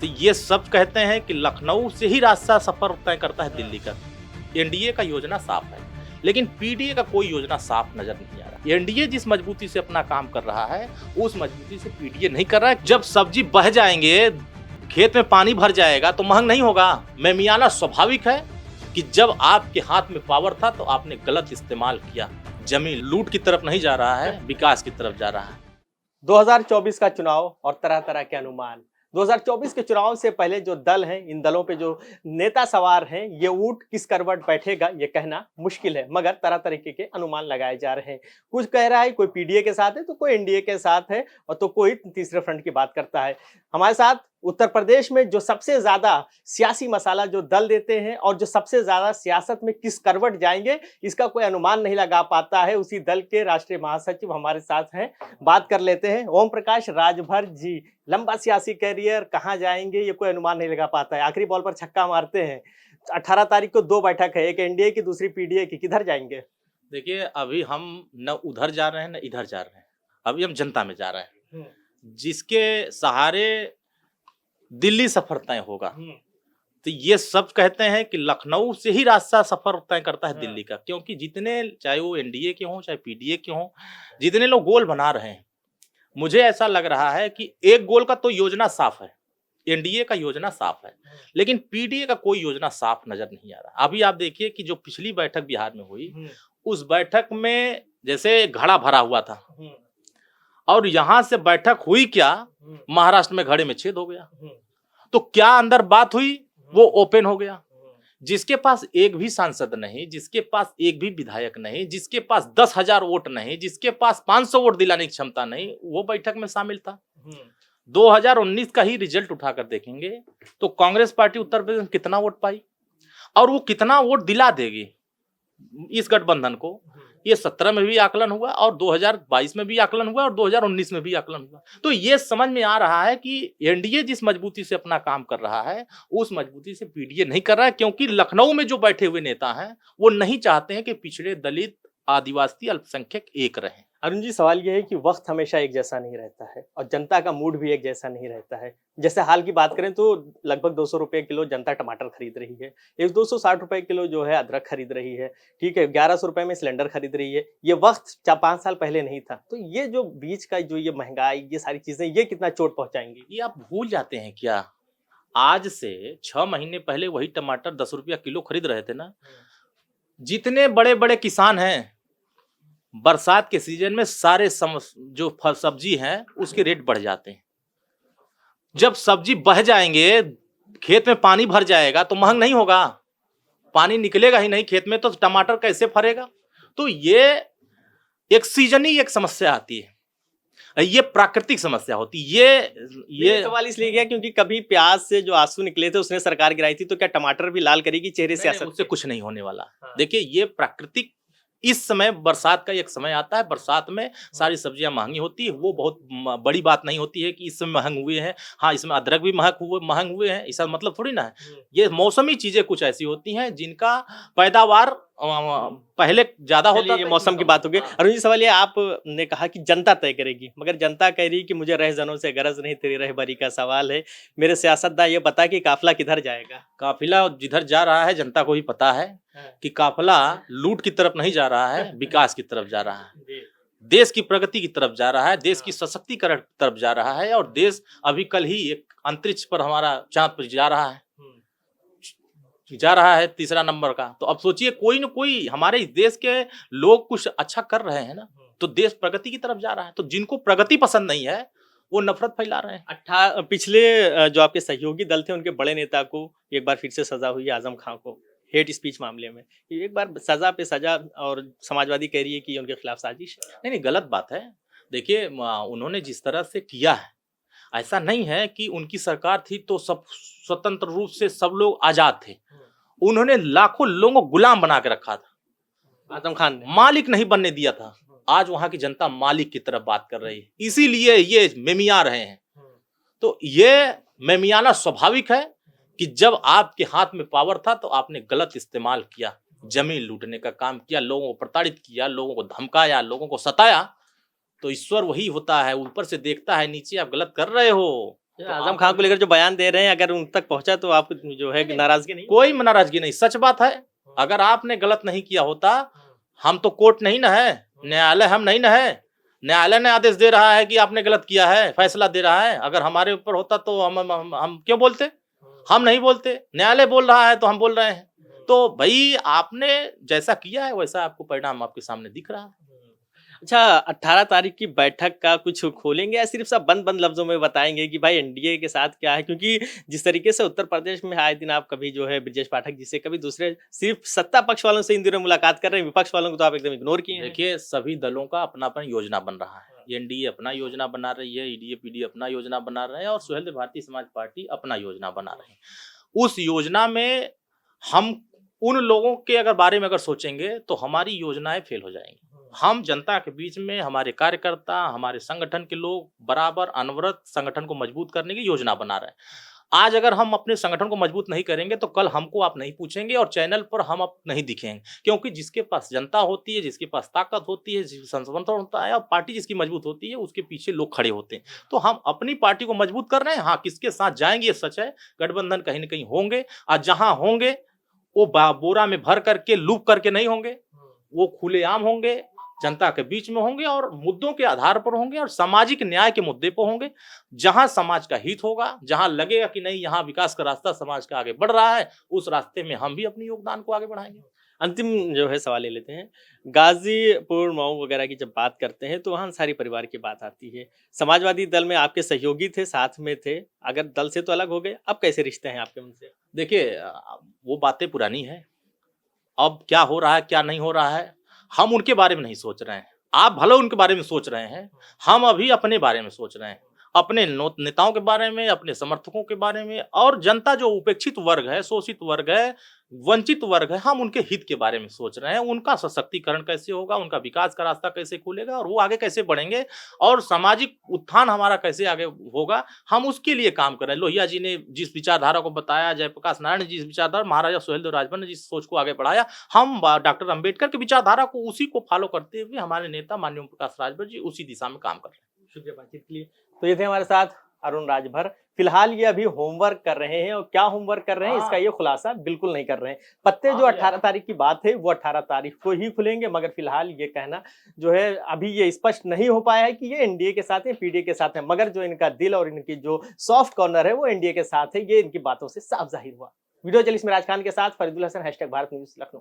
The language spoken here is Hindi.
तो ये सब कहते हैं कि लखनऊ से ही रास्ता सफर तय करता है दिल्ली का। एनडीए का योजना साफ है, लेकिन पीडीए का कोई योजना साफ नजर नहीं आ रहा। एनडीए जिस मजबूती से अपना काम कर रहा है, उस मजबूती से पीडीए नहीं कर रहा है। जब सब्जी बह जाएंगे, खेत में पानी भर जाएगा तो महंग नहीं होगा। मेमियाना स्वाभाविक है कि जब आपके हाथ में पावर था तो आपने गलत इस्तेमाल किया। जमीन लूट की तरफ नहीं जा रहा है, विकास की तरफ जा रहा है। 2024 का चुनाव और तरह तरह के अनुमान। 2024 के चुनाव से पहले जो दल हैं, इन दलों पे जो नेता सवार हैं, ये ऊंट किस करवट बैठेगा ये कहना मुश्किल है, मगर तरह तरीके के अनुमान लगाए जा रहे हैं। कुछ कह रहा है कोई पीडीए के साथ है, तो कोई एनडीए के साथ है, और तो कोई तीसरे फ्रंट की बात करता है। हमारे साथ उत्तर प्रदेश में जो सबसे ज्यादा सियासी मसाला जो दल देते हैं और जो सबसे ज्यादा सियासत में किस करवट जाएंगे, इसका कोई अनुमान नहीं लगा पाता है, उसी दल के राष्ट्रीय महासचिव हमारे साथ हैं। बात कर लेते हैं ओम प्रकाश राजभर जी। लंबा सियासी कैरियर, कहाँ जाएंगे ये कोई अनुमान नहीं लगा पाता है, आखिरी बॉल पर छक्का मारते हैं। 18 तारीख को 2 बैठक है, एक एनडीए की दूसरी पीडीए की, किधर जाएंगे? देखिए, अभी हम न उधर जा रहे हैं न इधर जा रहे हैं, अभी हम जनता में जा रहे हैं। जिसके सहारे दिल्ली सफर तय होगा, तो ये सब कहते हैं कि लखनऊ से ही रास्ता सफर तय करता है दिल्ली का। क्योंकि जितने, चाहे वो एनडीए के हों चाहे पीडीए के हों, जितने लोग गोल बना रहे हैं, मुझे ऐसा लग रहा है कि एक गोल का तो योजना साफ है, एनडीए का योजना साफ है, लेकिन पीडीए का कोई योजना साफ नजर नहीं आ रहा। अभी आप देखिए कि जो पिछली बैठक बिहार में हुई, उस बैठक में जैसे घड़ा भरा हुआ था, और यहां से बैठक हुई क्या, महाराष्ट्र में घड़े में छेद हो गया। तो क्या अंदर बात हुई, वो ओपन हो गया। जिसके पास एक भी सांसद नहीं, जिसके पास एक भी विधायक नहीं, जिसके पास 10,000 वोट नहीं, जिसके पास 500 वोट दिलाने की क्षमता नहीं, वो बैठक में शामिल था। 2019 का ही रिजल्ट उठाकर देखेंगे तो कांग्रेस पार्टी उत्तर प्रदेश में कितना वोट पाई और वो कितना वोट दिला देगी इस गठबंधन को, ये 17 में भी आकलन हुआ और 2022 में भी आकलन हुआ और 2019 में भी आकलन हुआ। तो ये समझ में आ रहा है कि एनडीए जिस मजबूती से अपना काम कर रहा है, उस मजबूती से पीडीए नहीं कर रहा है। क्योंकि लखनऊ में जो बैठे हुए नेता हैं, वो नहीं चाहते हैं कि पिछड़े, दलित, आदिवासी, अल्पसंख्यक एक रहें। अरुण जी, सवाल यह है कि वक्त हमेशा एक जैसा नहीं रहता है और जनता का मूड भी एक जैसा नहीं रहता है। जैसे हाल की बात करें तो लगभग 200 रुपए किलो जनता टमाटर खरीद रही है, एक 260 रुपए किलो जो है अदरक खरीद रही है, ठीक है, 1100 रुपए में सिलेंडर खरीद रही है। ये वक्त 4-5 साल पहले नहीं था। तो ये जो बीच का जो ये महंगाई, ये सारी चीजें, ये कितना चोट पहुंचाएंगी? ये आप भूल जाते हैं क्या, आज से 6 महीने पहले वही टमाटर 10 रुपया किलो खरीद रहे थे ना। जितने बड़े बड़े किसान हैं, बरसात के सीजन में सारे जो सब्जी हैं उसके रेट बढ़ जाते हैं। जब सब्जी बह जाएंगे, खेत में पानी भर जाएगा तो महंग नहीं होगा, पानी निकलेगा ही नहीं खेत में, तो टमाटर कैसे फरेगा। तो ये एक सीजनी एक समस्या आती है, ये प्राकृतिक समस्या होती है। ये सवाल इसलिए किया क्योंकि कभी प्याज से जो आंसू निकले थे उसने सरकार गिराई थी, तो क्या टमाटर भी लाल करेगी चेहरे से? उससे कुछ नहीं होने वाला। देखिए, ये प्राकृतिक, इस समय बरसात का एक समय आता है, बरसात में सारी सब्जियां महंगी होती है। वो बहुत बड़ी बात नहीं होती है कि इस समय महंग हुए हैं। हाँ, इसमें अदरक भी महंग हुए हैं, इसका मतलब थोड़ी ना है। ये मौसमी चीजें कुछ ऐसी होती हैं जिनका पैदावार पहले ज्यादा होता है। मौसम की बात होगी। अरुण जी, सवाल ये, आपने कहा कि जनता तय करेगी, मगर जनता कह रही कि मुझे रहजनों से गरज नहीं, तेरी रहबरी का सवाल है। मेरे सियासतदान ये बता कि काफिला किधर जाएगा? काफिला जिधर जा रहा है जनता को ही पता है कि काफिला लूट की तरफ नहीं जा रहा है, विकास की तरफ जा रहा है, देश की प्रगति की तरफ जा रहा है, देश की सशक्तिकरण की तरफ जा रहा है। और देश अभी कल ही एक अंतरिक्ष पर हमारा चांद पर जा रहा है 3रा नंबर का। तो अब सोचिए, कोई न कोई हमारे इस देश के लोग कुछ अच्छा कर रहे हैं ना, तो देश प्रगति की तरफ जा रहा है। तो जिनको प्रगति पसंद नहीं है, वो नफरत फैला रहे हैं। पिछले जो आपके सहयोगी दल थे, उनके बड़े नेता को एक बार फिर से सजा हुई, आजम खां को, हेट स्पीच मामले में। एक बार सजा पे सजा, और समाजवादी कह रही है कि उनके खिलाफ साजिश है। नहीं, गलत बात है। देखिए, उन्होंने जिस तरह से किया है, ऐसा नहीं है कि उनकी सरकार थी तो सब स्वतंत्र रूप से सब लोग आजाद थे। उन्होंने लाखों लोगों को गुलाम बना के रखा था। आजम खान ने मालिक नहीं बनने दिया था। आज वहां की जनता मालिक की तरफ बात कर रही है, इसीलिए ये मेमिया रहे हैं। तो ये मेमियाना स्वाभाविक है कि जब आपके हाथ में पावर था तो आपने गलत इस्तेमाल किया, जमीन लूटने का काम किया, लोगों को प्रताड़ित किया, लोगों को धमकाया, लोगों को सताया। तो ईश्वर वही होता है, ऊपर से देखता है, नीचे आप गलत कर रहे हो आजम खान को लेकर जो बयान दे रहे हैं, अगर उन तक पहुंचा तो आप जो है नाराजगी नहीं? कोई नाराजगी नहीं, सच बात है। अगर आपने गलत नहीं किया होता, हम तो कोर्ट नहीं ना है, न्यायालय हम नहीं ना है। न्यायालय ने आदेश दे रहा है कि आपने गलत किया है, फैसला दे रहा है। अगर हमारे ऊपर होता तो हम क्यों बोलते? हम नहीं बोलते, न्यायालय बोल रहा है तो हम बोल रहे हैं। तो भाई आपने जैसा किया है वैसा आपको परिणाम आपके सामने दिख रहा है। अच्छा, 18 तारीख की बैठक का कुछ खोलेंगे या सिर्फ सब बंद बंद लफ्जों में बताएंगे कि भाई एनडीए के साथ क्या है? क्योंकि जिस तरीके से उत्तर प्रदेश में आए दिन आप कभी जो है ब्रजेश पाठक जी से, कभी दूसरे, सिर्फ सत्ता पक्ष वालों से इन दिनों मुलाकात कर रहे हैं, विपक्ष वालों को तो आप एकदम इग्नोर किए हैं। देखिए, सभी दलों का अपना अपना योजना बन रहा है। एनडीए अपना योजना बना रही है, ईडीए पीडीए अपना योजना बना रहे हैं और सुहेलदेव भारतीय समाज पार्टी अपना योजना बना रहे हैं। उस योजना में हम उन लोगों के अगर बारे में अगर सोचेंगे तो हमारी योजनाएं फेल हो जाएंगी। हम जनता के बीच में हमारे कार्यकर्ता, हमारे संगठन के लोग बराबर अनवरत संगठन को मजबूत करने की योजना बना रहे हैं। आज अगर हम अपने संगठन को मजबूत नहीं करेंगे तो कल हमको आप नहीं पूछेंगे और चैनल पर हम अब नहीं दिखेंगे, क्योंकि जिसके पास जनता होती है, जिसके पास ताकत होती है, जिसका संगठन होता है और पार्टी जिसकी मजबूत होती है, उसके पीछे लोग खड़े होते हैं। तो हम अपनी पार्टी को मजबूत कर रहे हैं। हाँ, किसके साथ जाएंगे ये सच है, गठबंधन कहीं ना कहीं होंगे और जहां होंगे वो बोरा में भर करके लूप करके नहीं होंगे, वो खुलेआम होंगे, जनता के बीच में होंगे और मुद्दों के आधार पर होंगे और सामाजिक न्याय के मुद्दे पर होंगे। जहां समाज का हित होगा, जहां लगेगा कि नहीं यहाँ विकास का रास्ता समाज का आगे बढ़ रहा है, उस रास्ते में हम भी अपने योगदान को आगे बढ़ाएंगे। अंतिम जो है सवाल ले लेते हैं। गाजीपुर, मऊ वगैरह की जब बात करते हैं तो वहाँ अंसारी परिवार की बात आती है। समाजवादी दल में आपके सहयोगी थे, साथ में थे, अगर दल से तो अलग हो गए, अब कैसे रिश्ते हैं आपके उनसे? देखिए, वो बातें पुरानी है। अब क्या हो रहा है क्या नहीं हो रहा है हम उनके बारे में नहीं सोच रहे हैं। आप भले उनके बारे में सोच रहे हैं, हम अभी अपने बारे में सोच रहे हैं, अपने नेताओं के बारे में, अपने समर्थकों के बारे में और जनता जो उपेक्षित वर्ग है, शोषित वर्ग है, वंचित वर्ग है, हम उनके हित के बारे में सोच रहे हैं। उनका सशक्तिकरण कैसे होगा, उनका विकास का रास्ता कैसे खुलेगा और वो आगे कैसे बढ़ेंगे और सामाजिक उत्थान हमारा कैसे आगे होगा, हम उसके लिए काम कर रहे हैं। लोहिया जी ने जिस विचारधारा को बताया, जयप्रकाश नारायण ने जिस विचारधारा, महाराजा सुहेलदेव राजभर ने जिस सोच को आगे बढ़ाया, हम डॉक्टर अंबेडकर की विचारधारा को उसी को फॉलो करते हुए हमारे नेता माननीय ओम प्रकाश राजभर जी उसी दिशा में काम कर रहे हैं। शुक्रिया बातचीत के लिए। तो ये थे हमारे साथ अरुण राजभर। फिलहाल ये अभी होमवर्क कर रहे हैं और क्या होमवर्क कर रहे हैं इसका ये खुलासा बिल्कुल नहीं कर रहे हैं। पत्ते जो 18 तारीख की बात है वो 18 तारीख को ही खुलेंगे, मगर फिलहाल ये कहना जो है अभी ये स्पष्ट नहीं हो पाया है कि ये एनडीए के साथ है, पीडीए के साथ है, मगर जो इनका दिल और इनकी जो सॉफ्ट कॉर्नर है वो एनडीए के साथ है, ये इनकी बातों से साफ जाहिर हुआ। वीडियो जर्नलिस्ट में राज खान के साथ फरीदुल हसन, #भारत न्यूज़ लखनऊ।